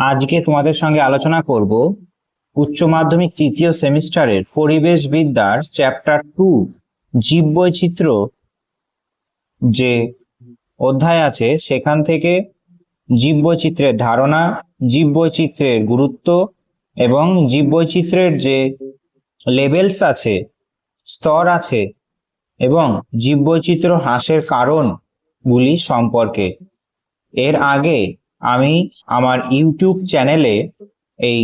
আজকে তোমাদের সঙ্গে আলোচনা করব উচ্চ মাধ্যমিক তৃতীয় সেমিস্টারের পরিবেশ বিদ্যার চ্যাপ্টার 2 জীববৈচিত্র্য যে অধ্যায় আছে সেখান থেকে জীববৈচিত্র্যের ধারণা, জীববৈচিত্র্যের গুরুত্ব এবং জীববৈচিত্র্যের যে লেভেলস আছে, স্তর আছে এবং জীববৈচিত্র্য হ্রাসের কারণগুলি সম্পর্কে। এর আগে আমি আমার ইউটিউব চ্যানেলে এই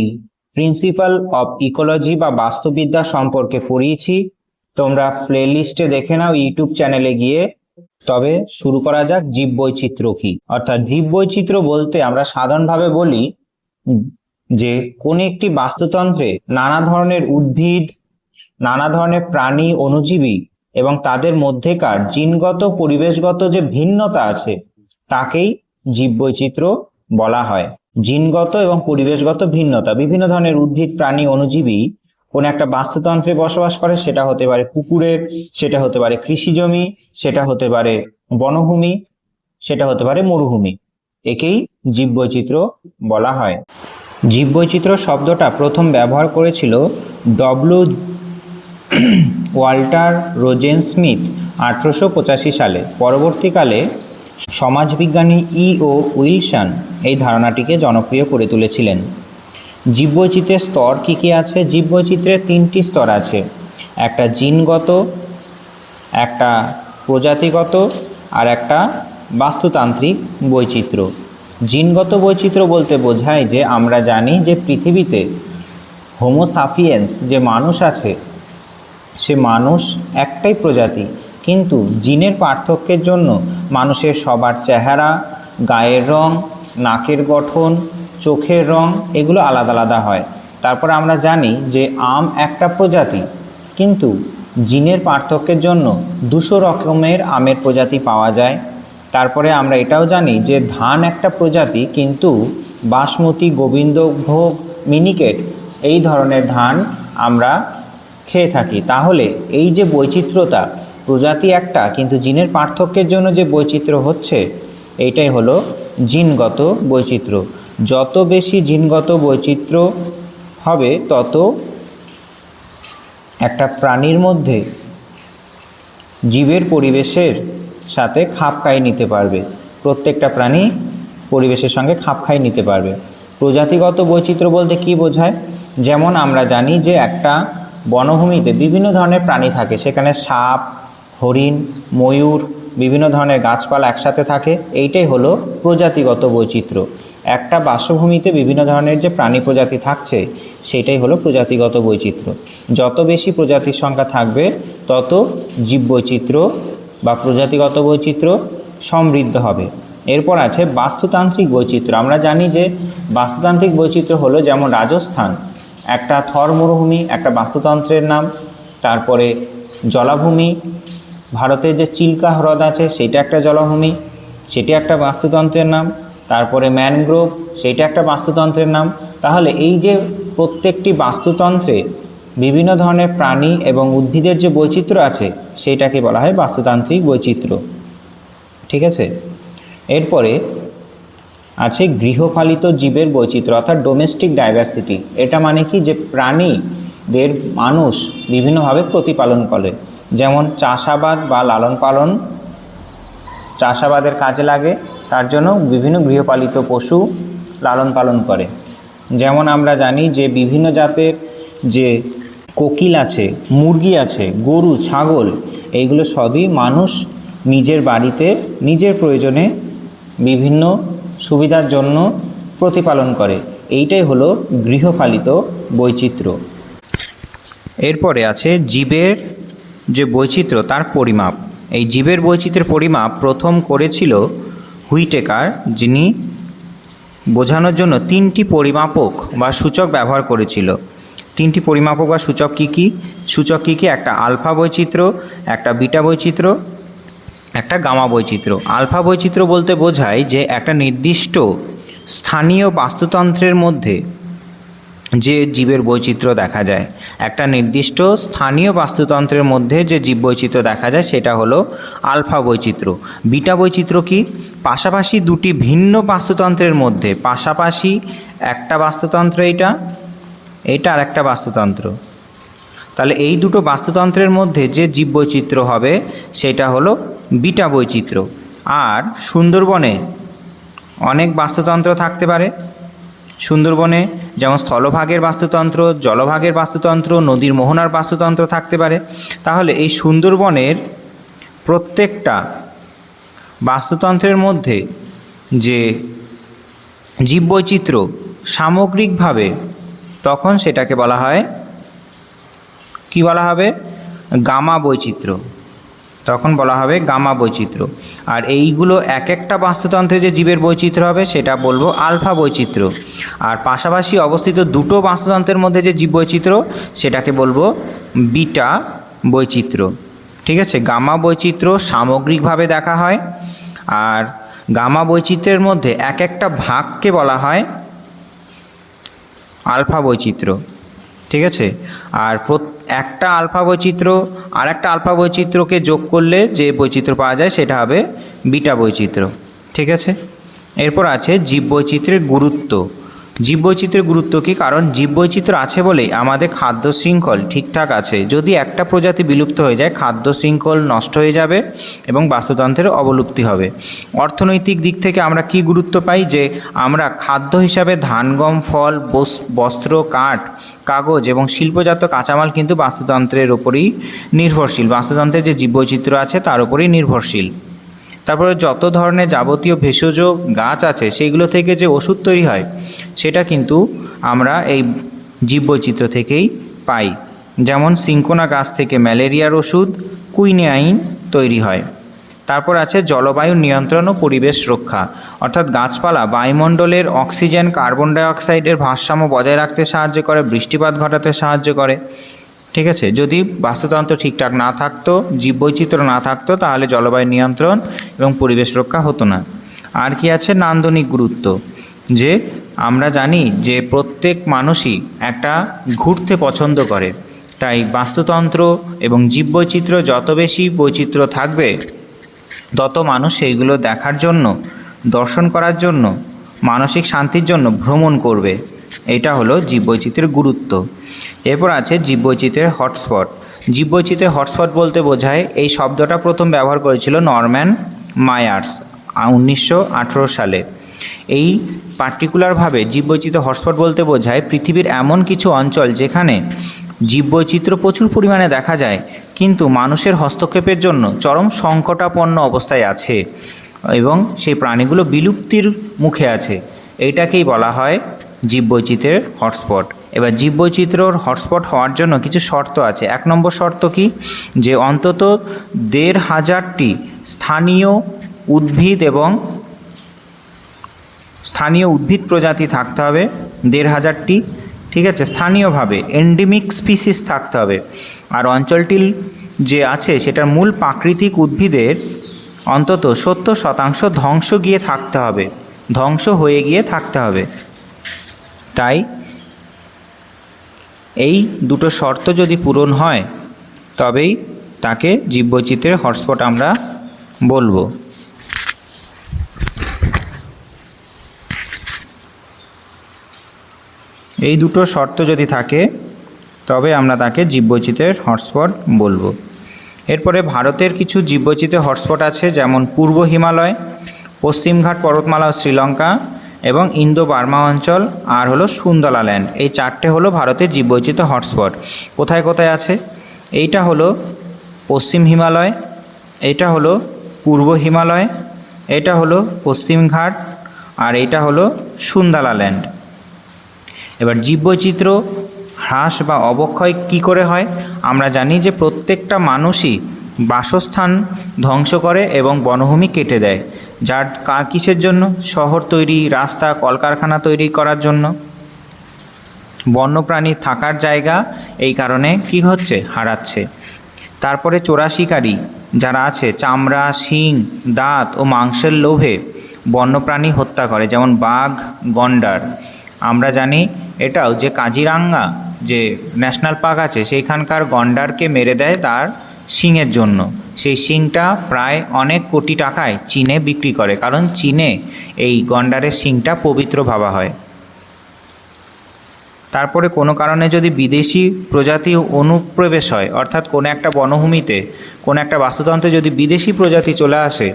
প্রিন্সিপাল অফ ইকোলজি বা বাস্তুবিদ্যা সম্পর্কে পড়িয়েছি। তোমরা প্লেলিস্টে দেখে নাও ইউটিউব চ্যানেলে গিয়ে। তবে শুরু করা যাক জীববৈচিত্র্য কি। অর্থাৎ জীববৈচিত্র্য বলতে আমরা সাধারণভাবে বলি যে কোনো একটি বাস্তুতন্ত্রে নানা ধরনের উদ্ভিদ, নানা ধরনের প্রাণী, অণুজীবী এবং তাদের মধ্যেকার জিনগত পরিবেশগত যে ভিন্নতা আছে তাকেই জীববৈচিত্র্য বলা হয়। জিনগত এবং পরিবেশগত ভিন্নতা, বিভিন্ন ধরনের উদ্ভিদ, প্রাণী, অণুজীবী কোন একটা বাস্তুতন্ত্রে বসবাস করে, সেটা হতে পারে পুকুরের, সেটা হতে পারে কৃষি জমি, সেটা হতে পারে বনভূমি, সেটা হতে পারে মরুভূমি। একেই জীববৈচিত্র্য বলা হয়। জীববৈচিত্র্য শব্দটা প্রথম ব্যবহার করেছিল ওয়াল্টার রোজেনস্মিথ 1885 সালে। পরবর্তীকালে সমাজবিজ্ঞানী ও উইলসন এই ধারণাটিকে জনপ্রিয় করে তুলেছিলেন। জীববৈচিত্র্যের স্তর কী কী আছে? জীববৈচিত্র্যের 3টি স্তর আছে, একটা জিনগত, একটা প্রজাতিগত আর একটা বাস্তুতান্ত্রিক বৈচিত্র্য। জিনগত বৈচিত্র্য বলতে বোঝায় যে আমরা জানি যে পৃথিবীতে হোমো সাপিয়েন্স যে মানুষ আছে, সে মানুষ একটাই প্রজাতি, কিন্তু জিনের পার্থক্যের জন্য মানুষের সবার চেহারা, গায়ের রং, নাকের গঠন, চোখের রং এগুলো আলাদা আলাদা হয়। তারপর আমরা জানি যে আম একটা প্রজাতি, কিন্তু জিনের পার্থক্যের জন্য 200 রকমের আমের প্রজাতি পাওয়া যায়। তারপরে আমরা এটাও জানি যে ধান একটা প্রজাতি, কিন্তু বাসমতি, গোবিন্দভোগ, মিনিকেট এই ধরনের ধান আমরা খেয়ে থাকি। তাহলে এই যে বৈচিত্র্যতা, প্রজাতি একটা কিন্তু জিনের পার্থক্যের জন্য যে বৈচিত্র্য হচ্ছে, এইটাই হলো জিনগত বৈচিত্র্য। যত বেশি জিনগত বৈচিত্র্য হবে তত একটা প্রাণীর মধ্যে জীবের পরিবেশের সাথে খাপ খাইয়ে নিতে পারবে, প্রত্যেকটা প্রাণী পরিবেশের সঙ্গে খাপ খাইয়ে নিতে পারবে। প্রজাতিগত বৈচিত্র্য বলতে কি বোঝায়? যেমন আমরা জানি যে একটা বনভূমিতে বিভিন্ন ধরনের প্রাণী থাকে, সেখানে সাপ, হরিণ, ময়ূর, বিভিন্ন ধরনের গাছপালা একসাথে থাকে, এইটাই হলো প্রজাতিগত বৈচিত্র্য। একটা বাসভূমিতে বিভিন্ন ধরনের যে প্রাণী প্রজাতি থাকছে, সেটাই হলো প্রজাতিগত বৈচিত্র্য। যত বেশি প্রজাতির সংখ্যা থাকবে তত জীববৈচিত্র্য বা প্রজাতিগত বৈচিত্র্য সমৃদ্ধ হবে। এরপর আছে বাস্তুতান্ত্রিক বৈচিত্র্য। আমরা জানি যে বাস্তুতান্ত্রিক বৈচিত্র্য হলো, যেমন রাজস্থান একটা থর মরুভূমি, একটা বাস্তুতন্ত্রের নাম। তারপরে জলাভূমি, ভারতের যে চিল্কা হ্রদ আছে সেটা একটা জলাভূমি, সেটি একটা বাস্তুতন্ত্রের নাম। তারপরে ম্যানগ্রোভ, সেটা একটা বাস্তুতন্ত্রের নাম। তাহলে এই যে প্রত্যেকটি বাস্তুতন্ত্রে বিভিন্ন ধরনের প্রাণী এবং উদ্ভিদের যে বৈচিত্র্য আছে, সেইটাকে বলা হয় বাস্তুতান্ত্রিক বৈচিত্র্য। ঠিক আছে। এরপরে আছে গৃহপালিত জীবের বৈচিত্র্য, অর্থাৎ ডোমেস্টিক ডাইভার্সিটি। এটা মানে কি, যে প্রাণীদের মানুষ বিভিন্নভাবে প্রতিপালন করে। যেমন চাষাবাদ বা লালন পালন চাষাবাদের কাজে লাগে, তার জন্য বিভিন্ন গৃহপালিত পশু লালন পালন করে। যেমন আমরা জানি যে বিভিন্ন জাতের যে কোকিল আছে, মুরগি আছে, গরু, ছাগল, এইগুলো সবই মানুষ নিজের বাড়িতে নিজের প্রয়োজনে বিভিন্ন সুবিধার জন্য প্রতিপালন করে। এইটাই হলো গৃহপালিত বৈচিত্র্য। এরপরে আছে জীবের যে বৈচিত্র্য তার পরিমাপ। এই জীবের বৈচিত্র্যের পরিমাপ প্রথম করেছিল হুইটেকার, যিনি বোঝানোর জন্য 3টি পরিমাপক বা সূচক ব্যবহার করেছিল। 3টি পরিমাপক বা সূচক কী কী? একটা আলফা বৈচিত্র্য, একটা বিটা বৈচিত্র্য, একটা গামা বৈচিত্র্য। আলফা বৈচিত্র্য বলতে বোঝায় যে একটা নির্দিষ্ট স্থানীয় বাস্তুতন্ত্রের মধ্যে যে জীবের বৈচিত্র্য দেখা যায়, একটা নির্দিষ্ট স্থানীয় বাস্তুতন্ত্রের মধ্যে যে জীববৈচিত্র্য দেখা যায় সেটা হলো আলফা বৈচিত্র্য। বিটা বৈচিত্র্য কি? পাশাপাশি দুটি ভিন্ন বাস্তুতন্ত্রের মধ্যে, পাশাপাশি একটা বাস্তুতন্ত্র এইটা আর একটা বাস্তুতন্ত্র, তাহলে এই দুটো বাস্তুতন্ত্রের মধ্যে যে জীববৈচিত্র্য হবে সেটা হলো বিটা বৈচিত্র্য। আর সুন্দরবনে অনেক বাস্তুতন্ত্র থাকতে পারে। সুন্দরবনে যেমন স্থলভাগের বাস্তুতন্ত্র, জলভাগের বাস্তুতন্ত্র, নদীর মোহনার বাস্তুতন্ত্র থাকতে পারে। তাহলে এই সুন্দরবনের প্রত্যেকটা বাস্তুতন্ত্রের মধ্যে যে জীববৈচিত্র্য সামগ্রিকভাবে, তখন সেটাকে বলা হয়, কি বলা হবে? গামা বৈচিত্র্য। তখন বলা হবে গামা বৈচিত্র্য। আর এইগুলো এক একটা বাস্তুতন্ত্রে যে জীবের বৈচিত্র্য হবে সেটা বলবো আলফা বৈচিত্র্য। আর পাশাপাশি অবস্থিত দুটো বাস্তুতন্ত্রের মধ্যে যে জীব বৈচিত্র্য সেটাকে বলবো বিটা বৈচিত্র্য। ঠিক আছে, গামা বৈচিত্র্য সামগ্রিকভাবে দেখা হয়, আর গামা বৈচিত্র্যের মধ্যে এক একটা ভাগকে বলা হয় আলফা বৈচিত্র্য। ঠিক আছে, আর একটা আলফা বৈচিত্র্য আর একটা আলফা বৈচিত্র্যকে যোগ করলে যে বৈচিত্র্য পাওয়া যায় সেটা হবে বিটা বৈচিত্র্য। ঠিক আছে, এরপর আছে জীববৈচিত্র্যের গুরুত্ব। জীববৈচিত্র্যের গুরুত্ব কী? কারণ জীববৈচিত্র্য আছে বলেই আমাদের খাদ্য শৃঙ্খল ঠিকঠাক আছে। যদি একটা প্রজাতি বিলুপ্ত হয়ে যায়, খাদ্য শৃঙ্খল নষ্ট হয়ে যাবে এবং বাস্তুতন্ত্রের অবলুপ্তি হবে। অর্থনৈতিক দিক থেকে আমরা কি গুরুত্ব পাই? যে আমরা খাদ্য হিসাবে ধান, গম, ফল, বস্ত্র, কাঠ, কাগজ এবং শিল্পজাত কাঁচামাল কিন্তু বাস্তুতন্ত্রের ওপরই নির্ভরশীল। বাস্তুতন্ত্রের যে জীববৈচিত্র্য আছে তার উপরই নির্ভরশীল। তারপরে যত ধরনের যাবতীয় ভেষজ গাছ আছে সেইগুলো থেকে যে ওষুধ তৈরি হয় সেটা কিন্তু আমরা এই জীববৈচিত্র্য থেকেই পাই। যেমন সিনকোনা গাছ থেকে ম্যালেরিয়ার ওষুধ কুইনাইন তৈরি হয়। তারপর আছে জলবায়ু নিয়ন্ত্রণ ও পরিবেশ রক্ষা, অর্থাৎ গাছপালা বায়ুমণ্ডলের অক্সিজেন, কার্বন ডাইঅক্সাইডের ভারসাম্য বজায় রাখতে সাহায্য করে, বৃষ্টিপাত ঘটাতে সাহায্য করে। ঠিক আছে, যদি বাস্তুতন্ত্র ঠিকঠাক না থাকতো, জীববৈচিত্র্য না থাকতো, তাহলে জলবায়ু নিয়ন্ত্রণ এবং পরিবেশ রক্ষা হতো না। আর কি আছে? নান্দনিক গুরুত্ব, যে আমরা জানি যে প্রত্যেক মানুষই একটা ঘুরতে পছন্দ করে, তাই বাস্তুতন্ত্র এবং জীববৈচিত্র্য যত বেশি বৈচিত্র্য থাকবে তত মানুষ সেইগুলো দেখার জন্য, দর্শন করার জন্য, মানসিক শান্তির জন্য ভ্রমণ করবে। এটা হলো জীববৈচিত্র্যের গুরুত্ব। এরপর আছে জীববৈচিত্র্যের হটস্পট। জীববৈচিত্র্যের হটস্পট বলতে বোঝায়, এই শব্দটা প্রথম ব্যবহার করেছিল নরম্যান মায়ার্স 1918 সালে। এই পার্টিকুলারভাবে জীববৈচিত্র্য হটস্পট বলতে বোঝায় পৃথিবীর এমন কিছু অঞ্চল যেখানে জীববৈচিত্র্য প্রচুর পরিমাণে দেখা যায় কিন্তু মানুষের হস্তক্ষেপের জন্য চরম সংকটাপন্ন অবস্থায় আছে এবং সেই প্রাণীগুলো বিলুপ্তির মুখে আছে। এইটাকেই বলা হয় জীববৈচিত্র্যের হটস্পট। এবার জীববৈচিত্র্যর হটস্পট হওয়ার জন্য কিছু শর্ত আছে। 1 নম্বর শর্ত কি? যে অন্তত 1500টি স্থানীয় উদ্ভিদ প্রজাতি থাকতে হবে, 1500টি। ঠিক আছে, স্থানীয়ভাবে এন্ডেমিক স্পিসিস থাকতে হবে। আর অঞ্চলটির যে আছে সেটার মূল প্রাকৃতিক উদ্ভিদের অন্তত 70% ধ্বংস হয়ে গিয়ে থাকতে হবে। তাই এই দুটো শর্ত যদি পূরণ হয় তবেই তাকে জীববৈচিত্র্যের হটস্পট আমরা বলবো। এই দুটো শর্ত যদি থাকে তবে আমরা তাকে জীববৈচিত্র্যের হটস্পট বলবো। এরপরে ভারতের কিছু জীববৈচিত্র্যের হটস্পট আছে, যেমন পূর্ব হিমালয়, পশ্চিমঘাট পর্বতমালা ও শ্রীলঙ্কা এবং ইন্দো বার্মা অঞ্চল, আর হলো সুন্দরল্যান্ড। এই 4টে হলো ভারতের জীববৈচিত্র্য হটস্পট। কোথায় কোথায় আছে? এইটা হলো পশ্চিম হিমালয়, এইটা হলো পূর্ব হিমালয়, এটা হলো পশ্চিমঘাট, আর এইটা হলো সুন্দরল্যান্ড। এবার জীববৈচিত্র্য হ্রাস বা অবক্ষয় কী করে হয়? আমরা জানি যে প্রত্যেকটা মানুষই বাসস্থান ধ্বংস করে এবং বনভূমি কেটে দেয়। যার কিসের জন্য? শহর তৈরি, রাস্তা, কলকারখানা তৈরি করার জন্য। বন্যপ্রাণীর থাকার জায়গা এই কারণে কি হচ্ছে? হারাচ্ছে। তারপরে চোরা শিকারী যারা আছে, চামড়া, শিং, দাঁত ও মাংসের লোভে বন্যপ্রাণী হত্যা করে, যেমন বাঘ, গন্ডার। আমরা জানি এটাও যে কাজিরাঙ্গা যে ন্যাশনাল পার্ক আছে সেইখানকার গন্ডারকে মেরে দেয় তার শিংয়ের জন্য। সেই শিংটা প্রায় অনেক কোটি টাকায় চীনে বিক্রি করে, কারণ চীনে এই গন্ডারের শিংটা পবিত্র ভাবা হয়। তারপরে কোনো কারণে যদি বিদেশি প্রজাতি অনুপ্রবেশ হয়, অর্থাৎ কোনো একটা বনভূমিতে কোনো একটা বাস্তুতন্ত্রে যদি বিদেশি প্রজাতি চলে আসে,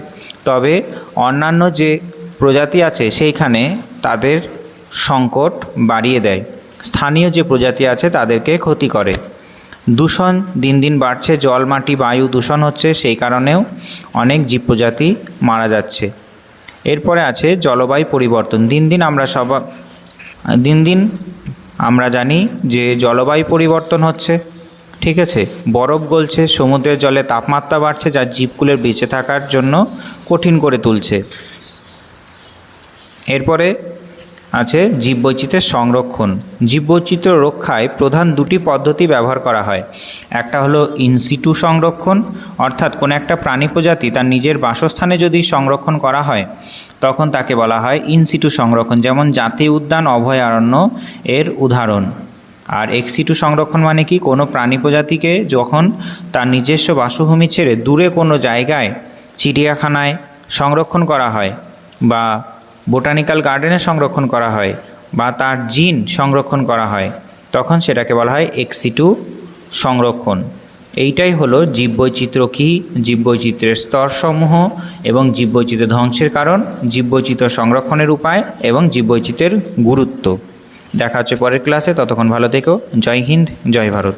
তবে অন্যান্য যে প্রজাতি আছে সেইখানে তাদের সংকট বাড়িয়ে দেয়, স্থানীয় যে প্রজাতি আছে তাদেরকে ক্ষতি করে। দূষণ দিন দিন বাড়ছে, জল মাটি বায়ু দূষণ হচ্ছে, সেই কারণেও অনেক জীব প্রজাতি মারা যাচ্ছে। এরপরে আছে জলবায়ু পরিবর্তন। দিন দিন আমরা জানি যে জলবায়ু পরিবর্তন হচ্ছে, ঠিক আছে, বরফ গলছে, সমুদ্রের জলে তাপমাত্রা বাড়ছে, যা জীবকুলের বেঁচে থাকার জন্য কঠিন করে তুলছে। এরপরে আছে জীববৈচিত্র্যের সংরক্ষণ। জীববৈচিত্র্য রক্ষায় প্রধান দুটি পদ্ধতি ব্যবহার করা হয়। একটা হলো ইনসিটু সংরক্ষণ, অর্থাৎ কোনো একটা প্রাণী প্রজাতি তার নিজের বাসস্থানে যদি সংরক্ষণ করা হয় তখন তাকে বলা হয় ইনসিটু সংরক্ষণ, যেমন জাতীয় উদ্যান, অভয়ারণ্য এর উদাহরণ। আর এক্সিটু সংরক্ষণ মানে কি, কোনো প্রাণী প্রজাতিকে যখন তার নিজস্ব বাসভূমি ছেড়ে দূরে কোনো জায়গায় চিড়িয়াখানায় সংরক্ষণ করা হয় বা বোটানিক্যাল গার্ডেনে সংরক্ষণ করা হয় বা তার জিন সংরক্ষণ করা হয়, তখন সেটাকে বলা হয় এক্সিটু সংরক্ষণ। এইটাই হলো জীববৈচিত্র্য কী, জীববৈচিত্র্যের স্তরসমূহ এবং জীববৈচিত্র্য ধ্বংসের কারণ, জীববৈচিত্র্য সংরক্ষণের উপায় এবং জীববৈচিত্র্যের গুরুত্ব। দেখা হচ্ছে পরের ক্লাসে, ততক্ষণ ভালো থেকো। জয় হিন্দ, জয় ভারত।